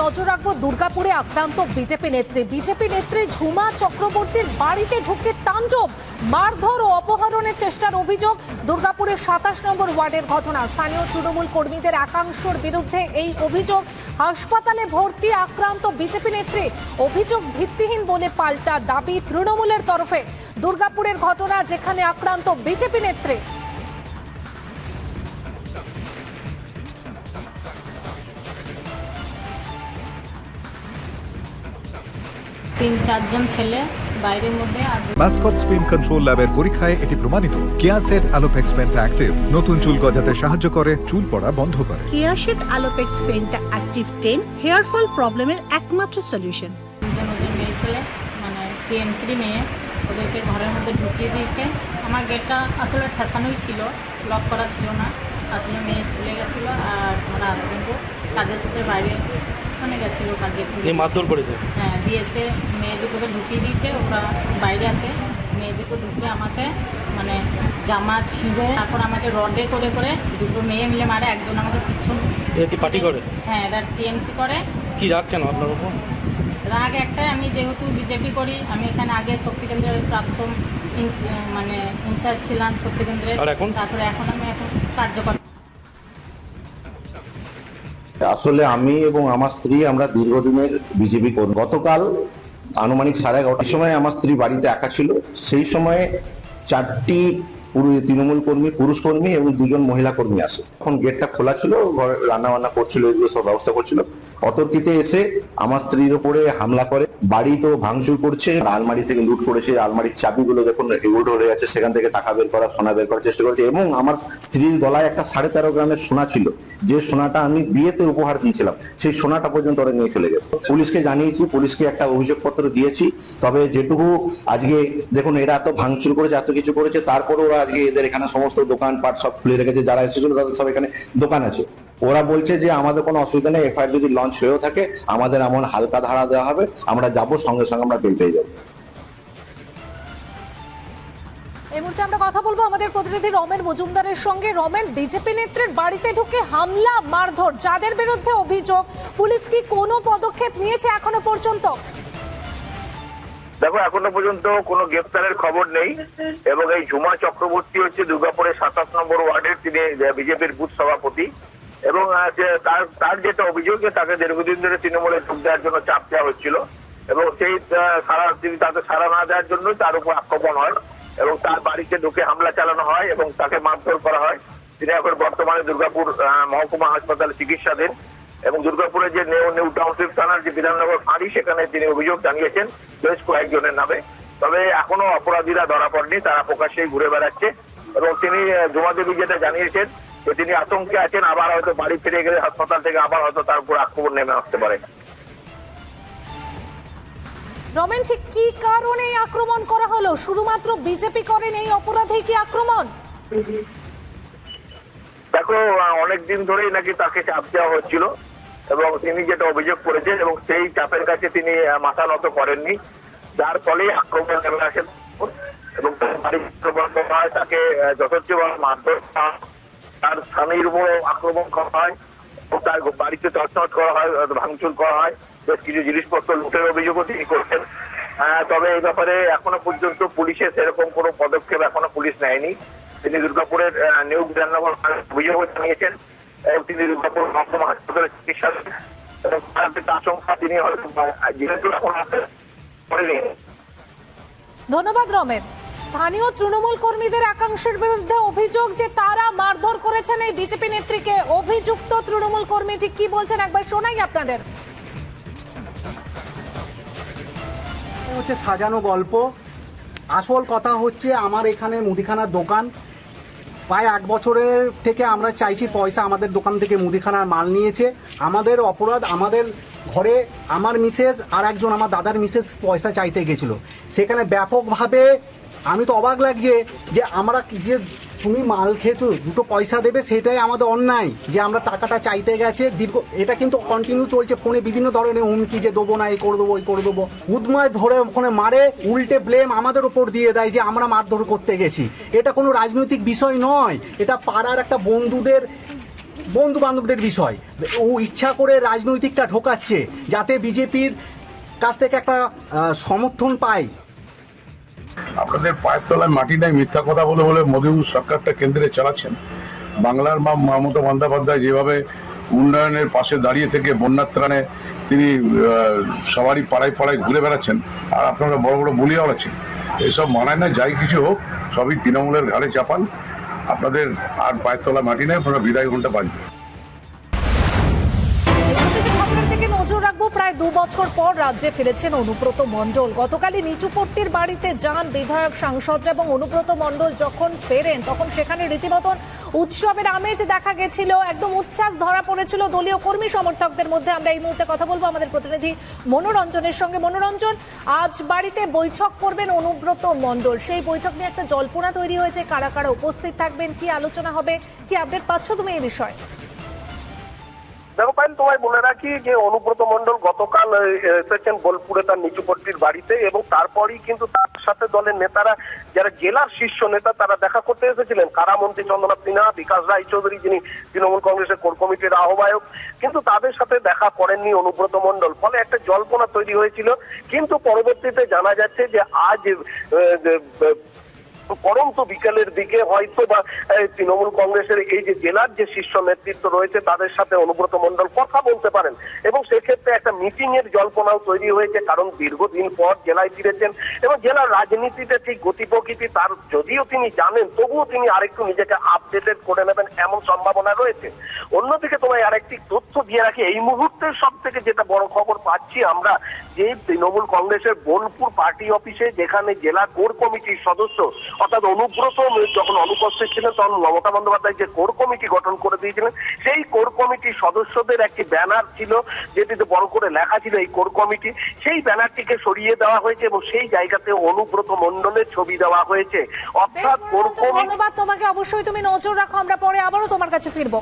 নজর রাখবো দুর্গাপুরে আক্রান্ত বিজেপি নেত্রী ঝুমা চক্রবর্তীর বাড়িতে ঢুকে তাণ্ডব, মারধর ও অপহরণের চেষ্টার অভিযোগ। দুর্গাপুরের 27 নম্বর ওয়ার্ডের ঘটনা। স্থানীয় তৃণমূল কর্মীদের একাংশের বিরুদ্ধে এই অভিযোগ। হাসপাতালে ভর্তি আক্রান্ত বিজেপি নেত্রী। অভিযোগ ভিত্তিহীন বলে পাল্টা দাবি তৃণমূলের তরফে। দুর্গাপুরের ঘটনা, যেখানে আক্রান্ত বিজেপি নেত্রী। 3-4 জন ছেলে বাইরের মধ্যে। মাস্কট স্পিন কন্ট্রোল ল্যাবের পরীক্ষায় এটি প্রমাণিত। কেয়াসেট আলোপেক্স পেন্টা অ্যাক্টিভ নতুন চুল গজাতে সাহায্য করে, চুল পড়া বন্ধ করে। Keyaseth Alopex penta active 10 hair fall প্রবলেমের একমাত্র সলিউশন। ওদের মেয়ে ছেলে মানে টিএমসি মেয়ে, ওদেরকে ঘরের মধ্যে ঢুকিয়ে দিয়েছে। আমার গেটটা আসলে ঠেসানোই ছিল, লক করা ছিল না। আসলে মেয়ে স্কুলে গেছিলো আর আমার হাজবেন্ডও কাজের সাথে বাইরে ওখানে গেছিলো কাজে। মারধর করেছে? হ্যাঁ, দিয়েছে। মেয়ে দুটোকে ঢুকিয়ে দিয়েছে, ওরা বাইরে আছে। মেয়ে দুটো ঢুকে আমাকে মানে জামা ছিঁড়ে, তারপর আমাকে রডে করে করে দুটো মেয়ে মিলে মারে। একজন আমাকে পিছন। এটা কি পার্টি করে? হ্যাঁ, এটা টিএমসি করে। কি রাগ কেন আপনার উপর? রাগ একটাই, আমি যেহেতু বিজেপি করি, আমি এখানে আগে শক্তি কেন্দ্রের প্রাক্তন মানে ইনচার্জ ছিলাম শক্তি কেন্দ্রে। তারপরে এখন আমি কার্যকর। আসলে আমি এবং আমার স্ত্রী আমরা দীর্ঘদিনের বিজেপি কর্মী। গতকাল আনুমানিক 11:30 সময় আমার স্ত্রী বাড়িতে একা ছিল। সেই সময়ে 4টি তৃণমূল কর্মী, পুরুষ কর্মী এবং 2 জন মহিলা কর্মী আসে। তখন গেটটা খোলা ছিল, ঘরে রান্না বান্না করছিল, এগুলো সব ব্যবস্থা করছিল। অতর্কিতে এসে আমার স্ত্রীর উপরে হামলা করে। বাড়ি তো ভাঙচুর করছে, আলমারি থেকে লুট করেছে। আলমারির চাবিগুলো যখন উল্টো হয়ে গেছে, সেখান থেকে টাকা বের করা, সোনা বের করার চেষ্টা করেছে। এবং আমার স্ত্রীর গলায় একটা 13.5 গ্রামের সোনা ছিল, যে সোনাটা আমি বিয়েতে উপহার দিয়েছিলাম, সেই সোনাটা পর্যন্ত ওরা নিয়ে চলে গেছে। পুলিশকে জানিয়েছি, পুলিশকে একটা অভিযোগপত্র দিয়েছি। তবে যেটুকু আজকে দেখুন, এরা এত ভাঙচুর করেছে, এত কিছু করেছে, তারপরে ওরা আজকে এদের এখানে সমস্ত দোকানপাট সব খুলে রেখেছে। যারা এসেছিল তাদের সব এখানে দোকান আছে। ওরা বলছে যে আমাদের কোনো অসুবিধা নেই, এফআইআর যদি লঞ্চ হয়েও থাকে আমাদের এমন হালকা ধারা দেওয়া হবে, আমরা যাব, সঙ্গে সঙ্গে আমরা বেল পেয়ে যাবো। এই মুহূর্তে আমরা কথা বলবো আমাদের প্রতিনিধি রমেন মজুমদারের সঙ্গে। রমেন, বিজেপি নেত্রীর বাড়িতে ঢুকে হামলা, মারধর, যাদের বিরুদ্ধে অভিযোগ, পুলিশ কি কোনো পদক্ষেপ নিয়েছে এখনো পর্যন্ত? দেখো, এখনো পর্যন্ত কোনো গ্রেপ্তারের খবর নেই। এবং এই ঝুমা চক্রবর্তী হচ্ছে দুর্গাপুরের 27 নম্বর ওয়ার্ডের, তিনি বিজেপির বুথ সভাপতি। এবং তার যেটা অভিযোগ, যে তাকে দীর্ঘদিন ধরে তৃণমূলে যোগ দেওয়ার জন্য চাপ দেওয়া হচ্ছিল, এবং সেই তিনি তাকে সাড়া না দেওয়ার জন্য তার উপর আক্রমণ হয় এবং তার বাড়িতে ঢুকে হামলা চালানো হয় এবং তাকে মারধর করা হয়। তিনি এখন বর্তমানে দুর্গাপুর মহকুমা হাসপাতালে চিকিৎসাধীন। এবং দুর্গাপুরে যে নিউ টাউনশিপ থানার যে বিধাননগর ফাঁড়ি, সেখানে তিনি অভিযোগ জানিয়েছেন বেশ কয়েকজনের নামে। তবে এখনো অপরাধীরা ধরা পড়েনি, তারা প্রকাশ্যেই ঘুরে বেড়াচ্ছে। এবং তিনি ঝুমা দেবী যেটা জানিয়েছেন যে তিনি আতঙ্কে আছেন, আবার হয়তো বাড়ি ফিরে গেলে হাসপাতাল থেকে আবার হয়তো তার উপর আক্রমণ নেমে আসতে পারে। রমেন, ঠিক কি কারণে আক্রমণ করা হলো? শুধুমাত্র বিজেপি করেন এই অপরাধী কি আক্রমণ? দেখো, অনেকদিন ধরেই নাকি তাকে চাপ দেওয়া হচ্ছিল এবং তিনি যেটা অভিযোগ করেছেন, এবং সেই চাপের কাছে তিনি মাথা নত করেননি, যার ফলে আক্রমণ নেমে আসেন। এবং তাকে যথেষ্ট মারধর, তার স্বামীর উপর আক্রমণ করা হয়, তার বাড়িতে তছনছ করা হয়, ভাঙচুর করা হয়, বেশ কিছু জিনিসপত্র লুটের অভিযোগও তিনি করছেন। তবে এই ব্যাপারে এখনো পর্যন্ত পুলিশের সেরকম কোনো পদক্ষেপ এখনো পুলিশ নেয়নি। তিনি দুর্গাপুরের নিউ বিধাননগর অভিযোগ জানিয়েছেন এবং তিনি দুর্গাপুর মহকুমা হাসপাতালে চিকিৎসা এবং তার যে আশঙ্কা, তিনি হয়তো যেহেতু এখন করেনি। ধন্যবাদ রমেন। স্থানীয় তৃণমূল কর্মীদের একাংশের বিরুদ্ধে অভিযোগ যে তারা মারধর করেছেন এই বিজেপি নেত্রীকে। অভিযুক্ত তৃণমূল কর্মী ঠিক কি বলছেন একবার শোনাই আপনাদের। হচ্ছে সাজানো গল্প। আসল কথা হচ্ছে, আমার এখানে মুদিখানার দোকান, প্রায় 8 বছরের থেকে আমরা চাইছি পয়সা। আমাদের দোকান থেকে মুদিখানার মাল নিয়েছে। আমাদের অপরাধ, আমাদের ঘরে আমার মিসেস আর একজন আমার দাদার মিসেস পয়সা চাইতে গেছিল। সেখানে ব্যাপকভাবে আমি তো অবাক লাগছে যে আমরা যে তুমি মাল খেয়েছো, দুটো পয়সা দেবে, সেটাই আমাদের অন্যায়। যে আমরা টাকাটা চাইতে গেছে দীর্ঘ, এটা কিন্তু কন্টিনিউ চলছে। ফোনে বিভিন্ন ধরনের হুমকি যে দেবো না, এই করে দেবো, এই করে দেবো, উদ্ময় ধরে ওখানে মারে, উল্টে ব্লেম আমাদের ওপর দিয়ে দেয় যে আমরা মারধর করতে গেছি। এটা কোনো রাজনৈতিক বিষয় নয়, এটা পাড়ার একটা বন্ধুদের বন্ধু বান্ধবদের বিষয়। ও ইচ্ছা করে রাজনৈতিকটা ঢোকাচ্ছে যাতে বিজেপির কাছ থেকে একটা সমর্থন পায়। আপনাদের পায়ের তলায় মাটি নাই মিথ্যা কথা বলে বলে মোদী সরকারটা কেন্দ্রে চালাচ্ছেন। বাংলার মা মমতা বন্দ্যোপাধ্যায় যেভাবে উন্নয়নের পাশে দাঁড়িয়ে থেকে বন্যার ত্রাণে তিনি সবারই পাড়ায় পাড়ায় ঘুরে বেড়াচ্ছেন, আর আপনারা বড় বড় বলিয়া আছেন, এসব মানায় না। যাই কিছু হোক সবই তৃণমূলের ঘাড়ে চাপান। আপনাদের আর পায়ের তলায় মাটি নেই, আপনারা বিদায় ঘন্টা বাজবে। খবরের দিকে নজর রাখবো। প্রায় 2 বছর পর রাজ্যে ফিরেছেন অনুব্রত মণ্ডল। গতকালই নিচুপট্টির বাড়িতে যান বিধায়ক, সাংসদরা, এবং অনুব্রত মণ্ডল যখন ফেরেন তখন সেখানে রীতিমতন উৎসবের আমেজ দেখা গেছিল, একদম উচ্ছ্বাস ধরা পড়েছিল দলীয় কর্মী সমর্থকদের মধ্যে। আমরা এই মুহূর্তে কথা বলবো আমাদের প্রতিনিধি মনোরঞ্জনের সঙ্গে। মনোরঞ্জন, আজ বাড়িতে বৈঠক করবেন অনুব্রত মণ্ডল, সেই বৈঠক নিয়ে একটা জল্পনা তৈরি হয়েছে, কারা কারা উপস্থিত থাকবেন, কি আলোচনা হবে, কি আপডেট পাচ্ছ তুমি এই বিষয়ে? দেখো পাইল, তোমায় বলে রাখি যে অনুব্রত মণ্ডল গতকাল এসেছেন বোলপুরে তার নিচুপট্টির বাড়িতে, এবং তারপরই কিন্তু তার সাথে দলের নেতারা, যারা জেলার শীর্ষ নেতা, তারা দেখা করতে এসেছিলেন। কারামন্ত্রী চন্দ্রনাথ সিনহা, বিকাশ রায়চৌধুরী যিনি তৃণমূল কংগ্রেসের কোর কমিটির আহ্বায়ক, কিন্তু তাদের সাথে দেখা করেননি অনুব্রত মণ্ডল। ফলে একটা জল্পনা তৈরি হয়েছিল, কিন্তু পরবর্তীতে জানা যাচ্ছে যে আজ পরন্ত বিকেলের দিকে হয়তো বা তৃণমূল কংগ্রেসের এই যে জেলার যে শীর্ষ নেতৃত্ব রয়েছে তাদের সাথে অনুব্রত মণ্ডল কথা বলতে পারেন, এবং সেক্ষেত্রে একটা মিটিং এর জল্পনাও তৈরি হয়েছে। কারণ দীর্ঘদিন পর জেলায় ফিরেছেন এবং জেলার রাজনীতিতে ঠিক গতি প্রকৃতি তার যদিও তিনি জানেন, তবুও তিনি আরেকটু নিজেকে আপডেটেড করে নেবেন এমন সম্ভাবনা রয়েছে। অন্যদিকে তোমায় আরেকটি তথ্য দিয়ে রাখি, এই মুহূর্তের সব থেকে যেটা বড় খবর পাচ্ছি আমরা, যে তৃণমূল কংগ্রেসের বোলপুর পার্টি অফিসে, যেখানে জেলা কোর কমিটির সদস্য অর্থাৎ অনুব্রত যখন অনুপস্থিত ছিলেন তখন মমতা বন্দ্যোপাধ্যায় যে কোর কমিটি গঠন করে দিয়েছিলেন, সেই কোর কমিটির সদস্যদের একটি ব্যানার ছিল যেটিতে বড় করে লেখা ছিল এই কোর কমিটি, সেই ব্যানারটিকে সরিয়ে দেওয়া হয়েছে এবং সেই জায়গাতে অনুব্রত মণ্ডলের ছবি দেওয়া হয়েছে। অর্থাৎ কোর কমিটি। ধন্যবাদ তোমাকে, অবশ্যই তুমি নজর রাখো, আমরা পরে আবারও তোমার কাছে ফিরবো।